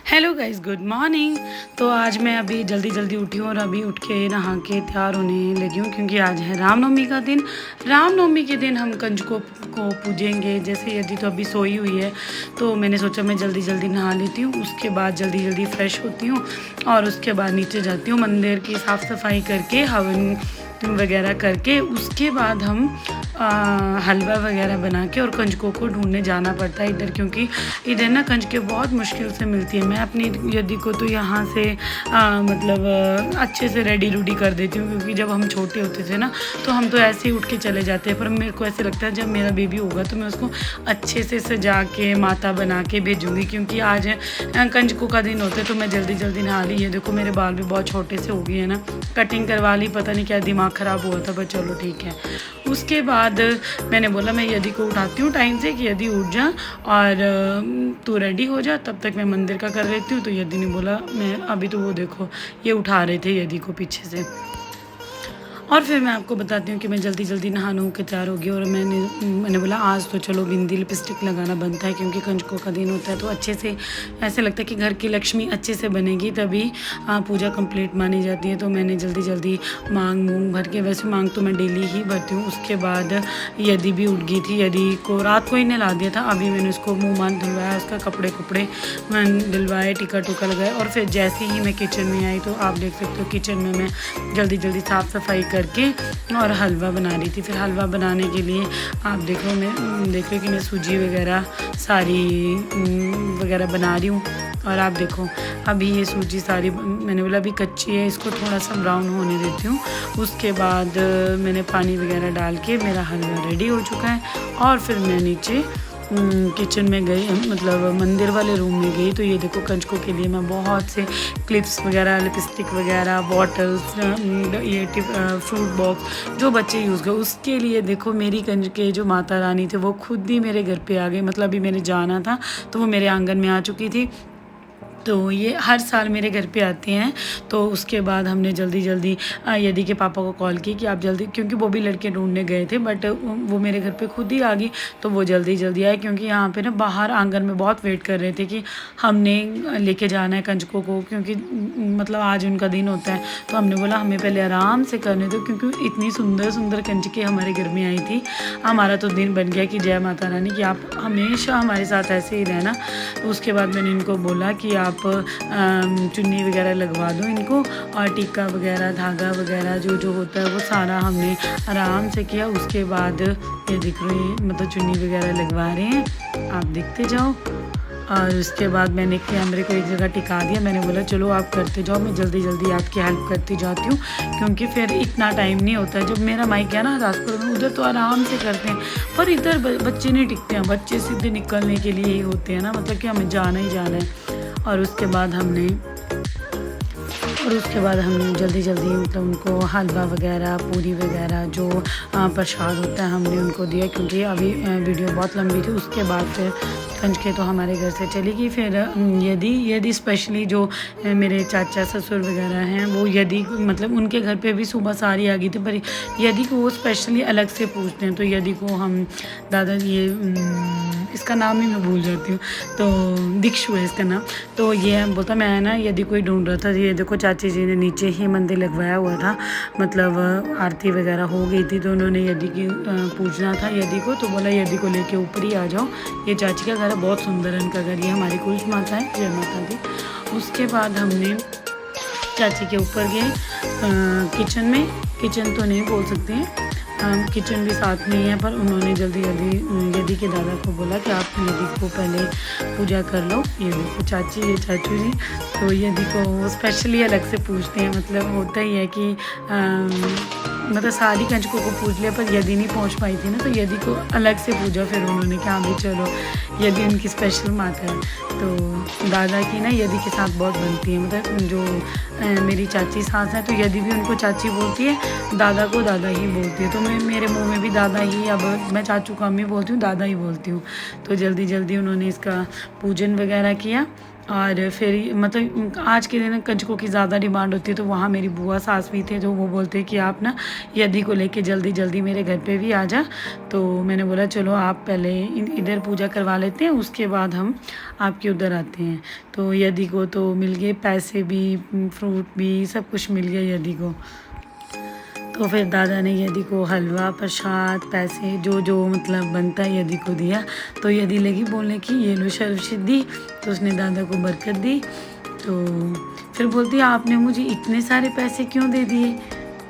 Hello guys, good morning. तो आज मैं अभी जल्दी जल्दी उठी हूँ और अभी उठ के नहा के तैयार होने लगी हूँ क्योंकि आज है रामनवमी का दिन। रामनवमी के दिन हम कंजकों को पूजेंगे। जैसे यदि तो अभी सोई हुई है तो मैंने सोचा मैं जल्दी जल्दी नहा लेती हूँ, उसके बाद जल्दी जल्दी फ्रेश होती हूँ और उसके बाद नीचे जाती हूँ मंदिर की साफ़ सफाई करके हवन वगैरह करके। उसके बाद हम हलवा वगैरह बना के और कंजकों को ढूंढने जाना पड़ता है इधर, क्योंकि इधर ना कंजकें बहुत मुश्किल से मिलती है। मैं अपनी यदि को तो यहाँ से अच्छे से रेडी रूडी कर देती हूँ, क्योंकि जब हम छोटे होते थे ना तो हम तो ऐसे ही उठ के चले जाते हैं। पर मेरे को ऐसे लगता है जब मेरा बेबी होगा तो मैं उसको अच्छे से सजा के माता बना के भेजूँगी, क्योंकि आज कंजकों का दिन होता है। तो मैं जल्दी जल्दी नहा ली। ये देखो मेरे बाल भी बहुत छोटे से हो गए हैं ना, कटिंग करवा ली, पता नहीं क्या दिमाग ख़राब हुआ था, पर चलो ठीक है। उसके बाद मैंने बोला मैं यदि को उठाती हूँ टाइम से कि यदि उठ जा और तू रेडी हो जा, तब तक मैं मंदिर का कर लेती हूँ। तो यदि ने बोला मैं अभी, तो वो देखो ये उठा रहे थे यदि को पीछे से। और फिर मैं आपको बताती हूँ कि मैं जल्दी जल्दी नहा नू के तैयार हो गई और मैंने बोला आज तो चलो बिंदी लिपस्टिक लगाना बनता है, क्योंकि कंजकों का दिन होता है। तो अच्छे से ऐसे लगता है कि घर की लक्ष्मी अच्छे से बनेगी तभी पूजा कंप्लीट मानी जाती है। तो मैंने जल्दी जल्दी मांग मूंग भर के, वैसे मांग तो मैं डेली ही भरती हूँ। उसके बाद यदि भी उठ गई थी, यदि को रात को ही नहला दिया था। अभी मैंने उसको मुँह मान धुलवाया, उसका कपड़े दिलवाए, टिका टुका लगाए। और फिर जैसे ही मैं किचन में आई तो आप देख सकते हो किचन में मैं जल्दी जल्दी साफ़ सफाई करके और हलवा बना रही थी। फिर हलवा बनाने के लिए आप देख रहे हो कि मैं सूजी वगैरह सारी वगैरह बना रही हूँ। और आप देखो अभी ये सूजी सारी मैंने बोला अभी कच्ची है, इसको थोड़ा सा ब्राउन होने देती हूँ। उसके बाद मैंने पानी वगैरह डाल के मेरा हलवा रेडी हो चुका है। और फिर मैं नीचे किचन में गई, मतलब मंदिर वाले रूम में गई। तो ये देखो कंजकों के लिए मैं बहुत से क्लिप्स वगैरह, लिपस्टिक वगैरह, बॉटल्स, ये फ्रूट बॉक्स जो बच्चे यूज़ कर, उसके लिए देखो मेरी कंजके जो माता रानी थे वो खुद ही मेरे घर पे आ गई। मतलब अभी मैंने जाना था तो वो मेरे आंगन में आ चुकी थी। तो ये हर साल मेरे घर पे आते हैं। तो उसके बाद हमने जल्दी जल्दी यदि के पापा को कॉल की कि आप जल्दी, क्योंकि वो भी लड़के ढूंढने गए थे, बट वो मेरे घर पे खुद ही आ गई। तो वो जल्दी जल्दी आए, क्योंकि यहाँ पे ना बाहर आंगन में बहुत वेट कर रहे थे कि हमने लेके जाना है कंजकों को, क्योंकि मतलब आज उनका दिन होता है। तो हमने बोला हमें पहले आराम से करने दो, क्योंकि इतनी सुंदर सुंदर कंजकें हमारे घर में आई थी। हमारा तो दिन बन गया कि जय माता रानी कि आप हमेशा हमारे साथ ऐसे ही रहना। उसके बाद मैंने इनको बोला कि आप चुन्नी वगैरह लगवा दो इनको, और टीका वगैरह, धागा वगैरह जो होता है वो सारा हमने आराम से किया। उसके बाद ये दिख रही है, मतलब चुन्नी वगैरह लगवा रहे हैं, आप देखते जाओ। और उसके बाद मैंने कैमरे को एक जगह टिका दिया। मैंने बोला चलो आप करते जाओ, मैं जल्दी जल्दी आपकी हेल्प करती जाती हूँ, क्योंकि फिर इतना टाइम नहीं होता है। जब मेरा माइक है ना राजपुर में, उधर तो आराम से करते हैं, पर इधर बच्चे नहीं टिकते हैं। बच्चे सीधे निकलने के लिए ही होते हैं ना, मतलब कि हमें जाना ही जाना है। और उसके बाद हमने जल्दी जल्दी मतलब उनको हलवा वगैरह, पूरी वगैरह जो प्रसाद होता है हमने उनको दिया, क्योंकि अभी वीडियो बहुत लंबी थी। उसके बाद फिर कंजके तो हमारे घर से चली गई। फिर यदि स्पेशली जो मेरे चाचा ससुर वगैरह हैं वो यदि मतलब उनके घर पे भी सुबह सारी आ गई थी, पर यदि को वो स्पेशली अलग से पूछते हैं। तो यदि को हम दादा ये इसका नाम ही मैं भूल जाती हूँ, तो दीक्षु है इसका नाम। तो ये बोलता मैं ना यदि कोई ढूंढ रहा था। ये देखो चाची जी ने नीचे ही मंदिर लगवाया हुआ था, मतलब आरती वगैरह हो गई थी, तो उन्होंने यदि की पूछना था यदि को, तो बोला यदि को लेके ऊपर ही आ जाओ। ये चाची का घर है, बहुत सुंदर है इनका घर। ये हमारी कुल माता है, जय माता दी। उसके बाद हमने चाची के ऊपर गए किचन में, किचन तो नहीं बोल सकते हैं, किचन भी साथ में ही है, पर उन्होंने जल्दी जल्दी यदि के दादा को बोला कि आप यदि को पहले पूजा कर लो। ये देखो चाची, ये चाचू जी, तो यदि को स्पेशली अलग से पूछते हैं। मतलब होता ही है कि मतलब सारी कंजकों को पूछ लिया, पर यदि नहीं पहुंच पाई थी ना, तो यदि को अलग से पूछा। फिर उन्होंने कहा भी चलो यदि उनकी स्पेशल माता है। तो दादा की ना यदि के साथ बहुत बनती है, मतलब जो मेरी चाची सास है तो यदि भी उनको चाची बोलती है, दादा को दादा ही बोलती है। तो मेरे मुंह में भी दादा ही, अब मैं चाचू कम ही बोलती हूँ, दादा ही बोलती हूँ। तो जल्दी जल्दी उन्होंने इसका पूजन वगैरह किया और फिर मतलब आज के दिन कंजकों की ज़्यादा डिमांड होती है, तो वहाँ मेरी बुआ सास भी थे, तो वो बोलते हैं कि आप ना यदि को लेके जल्दी जल्दी मेरे घर पे भी आ जा। तो मैंने बोला चलो आप पहले इधर पूजा करवा लेते हैं, उसके बाद हम आपके उधर आते हैं। तो यदि को तो मिल गए पैसे भी, फ्रूट भी, सब कुछ मिल गया यदि को। तो फिर दादा ने यदि को हलवा, प्रसाद, पैसे जो जो मतलब बनता है यदि को दिया। तो यदि लगी बोलने की ये लो सर्वसिद्धि, तो उसने दादा को बरकत दी। तो फिर बोलती है आपने मुझे इतने सारे पैसे क्यों दे दिए।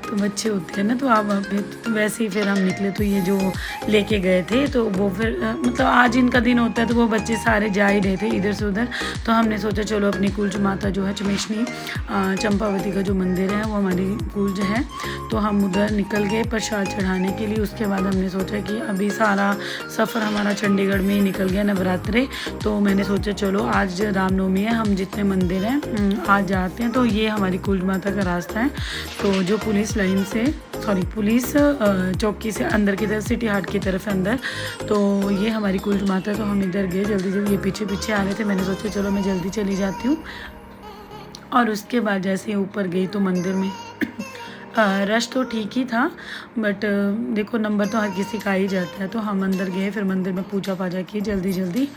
तो बच्चे होते हैं ना, तो आप तो वैसे ही फिर हम निकले। तो ये जो लेके गए थे तो वो फिर मतलब आज इनका दिन होता है, तो वो बच्चे सारे जा ही रहे थे इधर से उधर। तो हमने सोचा चलो अपनी कुलज माता जो है चमेशनी चंपावती का जो मंदिर है वो हमारी कुलज है, तो हम उधर निकल गए प्रसाद चढ़ाने के लिए। उसके बाद हमने सोचा कि अभी सारा सफ़र हमारा चंडीगढ़ में ही निकल गया नवरात्रे। तो मैंने सोचा चलो आज रामनवमी है, हम जितने मंदिर हैं आज जाते हैं। तो ये हमारी कुलज माता का रास्ता है। तो जो पुलिस लाइन से पुलिस चौकी से अंदर की तरफ, सिटी हाट की तरफ अंदर, तो ये हमारी कुलज माता। तो हम इधर गए जल्दी जल्दी, ये पीछे पीछे आ रहे थे। मैंने सोचा चलो मैं जल्दी चली जाती हूँ। और उसके बाद जैसे ऊपर गई तो मंदिर में रश तो ठीक ही था, बट देखो नंबर तो हर किसी का ही जाता है। तो हम अंदर गए, फिर मंदिर में पूजा पाजा की जल्दी जल्दी।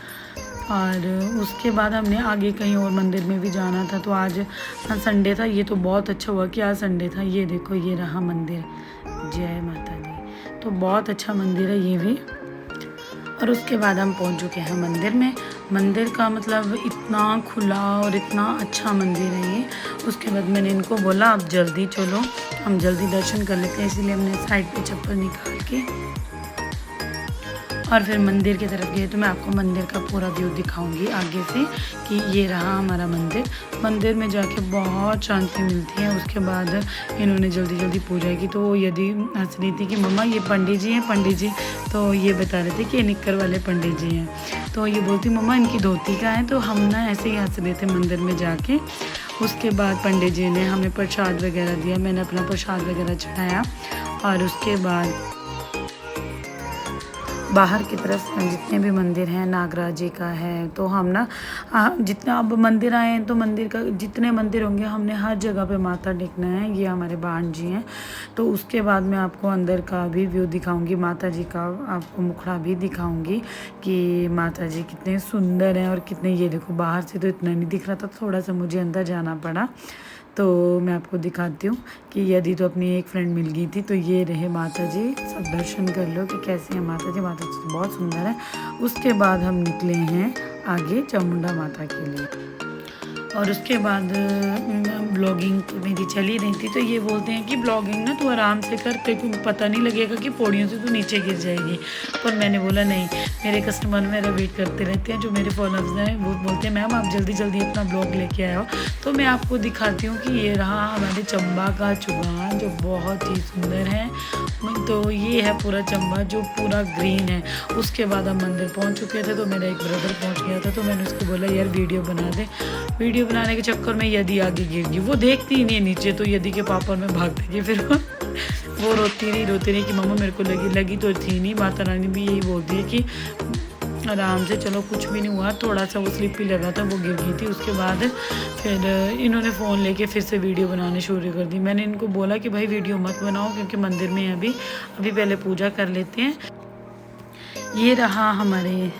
और उसके बाद हमने आगे कहीं और मंदिर में भी जाना था। तो आज संडे था, ये तो बहुत अच्छा हुआ कि आज संडे था। ये देखो ये रहा मंदिर, जय माता दी। तो बहुत अच्छा मंदिर है ये भी। और उसके बाद हम पहुंच चुके हैं मंदिर में। मंदिर का मतलब इतना खुला और इतना अच्छा मंदिर है ये। उसके बाद मैंने इनको बोला अब जल्दी चलो, हम जल्दी दर्शन कर लेते हैं, इसीलिए हमने साइड पे चप्पल निकाल के और फिर मंदिर की तरफ गए। तो मैं आपको मंदिर का पूरा व्यू दिखाऊंगी आगे से कि ये रहा हमारा मंदिर। मंदिर में जाके बहुत शांति मिलती है। उसके बाद इन्होंने जल्दी जल्दी पूजा की। तो यदि हंस रही थी कि मम्मा ये पंडित जी हैं, पंडित जी। तो ये बता रहे थे कि ये निक्कर वाले पंडित जी हैं। तो ये बोलती मम्मा इनकी धोती का है। तो हम ना ऐसे ही हंस रहे थे मंदिर में जाके। उसके बाद पंडित जी ने हमें प्रसाद वगैरह दिया, मैंने अपना प्रसाद वगैरह चढ़ाया। और उसके बाद बाहर की तरफ जितने भी मंदिर हैं, नागराज जी का है, तो हम ना जितने अब मंदिर आए हैं तो मंदिर का जितने मंदिर होंगे हमने हर जगह पे माथा टेकना है। ये हमारे बाण जी हैं। तो उसके बाद मैं आपको अंदर का भी व्यू दिखाऊंगी, माता जी का आपको मुखड़ा भी दिखाऊंगी कि माता जी कितने सुंदर हैं और कितने, ये देखो बाहर से तो इतना नहीं दिख रहा था, थोड़ा सा मुझे अंदर जाना पड़ा। तो मैं आपको दिखाती हूँ कि यदि तो अपनी एक फ्रेंड मिल गई थी। तो ये रहे माता जी, सब दर्शन कर लो कि कैसे हैं माता जी। माता जी तो बहुत सुंदर है। उसके बाद हम निकले हैं आगे चामुंडा माता के लिए। और उसके बाद ब्लॉगिंग तो मेरी चली रही थी। तो ये बोलते हैं कि ब्लॉगिंग ना तू आराम से कर, तेरे को पता नहीं लगेगा कि पौड़ियों से तू नीचे गिर जाएगी। पर मैंने बोला नहीं, मेरे कस्टमर मेरा वेट करते रहते हैं, जो मेरे फॉलोअर्स हैं वो बोलते हैं मैम आप जल्दी जल्दी अपना ब्लॉग लेके आए हो। तो मैं आपको दिखाती हूँ कि ये रहा हमारे चंबा का चुगान, जो बहुत ही सुंदर है। तो ये है पूरा चंबा जो पूरा ग्रीन है। उसके बाद हम मंदिर पहुँच चुके थे। तो मेरा एक ब्रदर पहुँच गया था। तो मैंने उसको बोला यार वीडियो बना दे। वीडियो बनाने के चक्कर में यदि आगे गिर गई, वो देखती ही नहीं है नीचे। तो यदि के पापा और मैं भागते गए। फिर वो रोती रही कि मम्मा मेरे को लगी तो थी नहीं। माता रानी भी यही बोलती है कि आराम से चलो, कुछ भी नहीं हुआ, थोड़ा सा वो स्लिप ही लगा था, वो गिर गई थी। उसके बाद फिर इन्होंने फ़ोन लेके फिर से वीडियो बनाने शुरू कर दी। मैंने इनको बोला कि भाई वीडियो मत बनाओ क्योंकि मंदिर में अभी पहले पूजा कर लेते हैं। ये रहा हमारे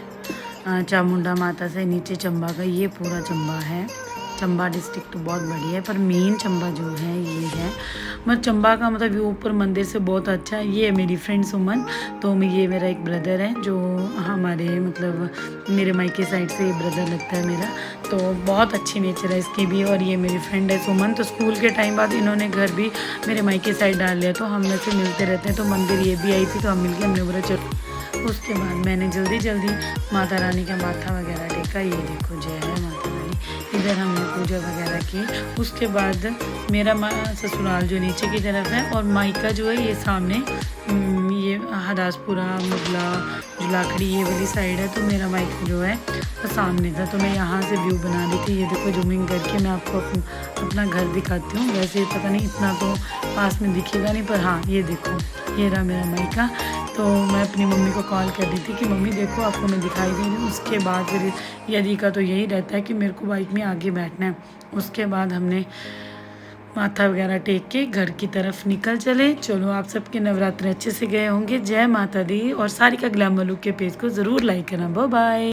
चामुंडा माता से नीचे चंबा का, ये पूरा चंबा है। चंबा डिस्ट्रिक्ट तो बहुत बढ़िया है, पर मेन चंबा जो है ये है। मतलब चंबा का मतलब व्यू ऊपर मंदिर से बहुत अच्छा है। ये है मेरी फ्रेंड सुमन। तो ये मेरा एक ब्रदर है जो हमारे मतलब मेरे मायके साइड से ये ब्रदर लगता है मेरा। तो बहुत अच्छी नेचर है इसकी भी। और ये मेरी फ्रेंड है सुमन। तो स्कूल के टाइम बाद इन्होंने घर भी मेरे मायके साइड डाल लिया। तो हम ऐसे मिलते रहते हैं। तो मंदिर ये भी आई थी तो हम मिल के हमने बोला चलो। उसके बाद मैंने जल्दी जल्दी माता रानी का माथा वगैरह टेका। ये देखो जय है माता रानी। इधर हमने पूजा वगैरह की। उसके बाद मेरा ससुराल जो नीचे की तरफ है और मायका जो है ये सामने, ये हदासपुरा, मुगला, जुलाखड़ी ये वाली साइड है। तो मेरा मायका जो है वो सामने था। तो मैं यहाँ से व्यू बना रही थी। ये देखो जूमिंग करके मैं आपको अपना घर दिखाती हूँ। वैसे पता नहीं इतना तो पास में दिखेगा नहीं, पर हाँ ये देखो ये रहा मेरा मायका। तो मैं अपनी मम्मी को कॉल कर रही थी कि मम्मी देखो आपको मैं दिखाई दे रही हूँ। उसके बाद फिर यदि का तो यही रहता है कि मेरे को बाइक में आगे बैठना है। उसके बाद हमने माथा वगैरह टेक के घर की तरफ निकल चले। चलो आप सबके नवरात्र अच्छे से गए होंगे। जय माता दी। और सारिका ग्लैमर लुक के पेज को ज़रूर लाइक करना। Bye bye.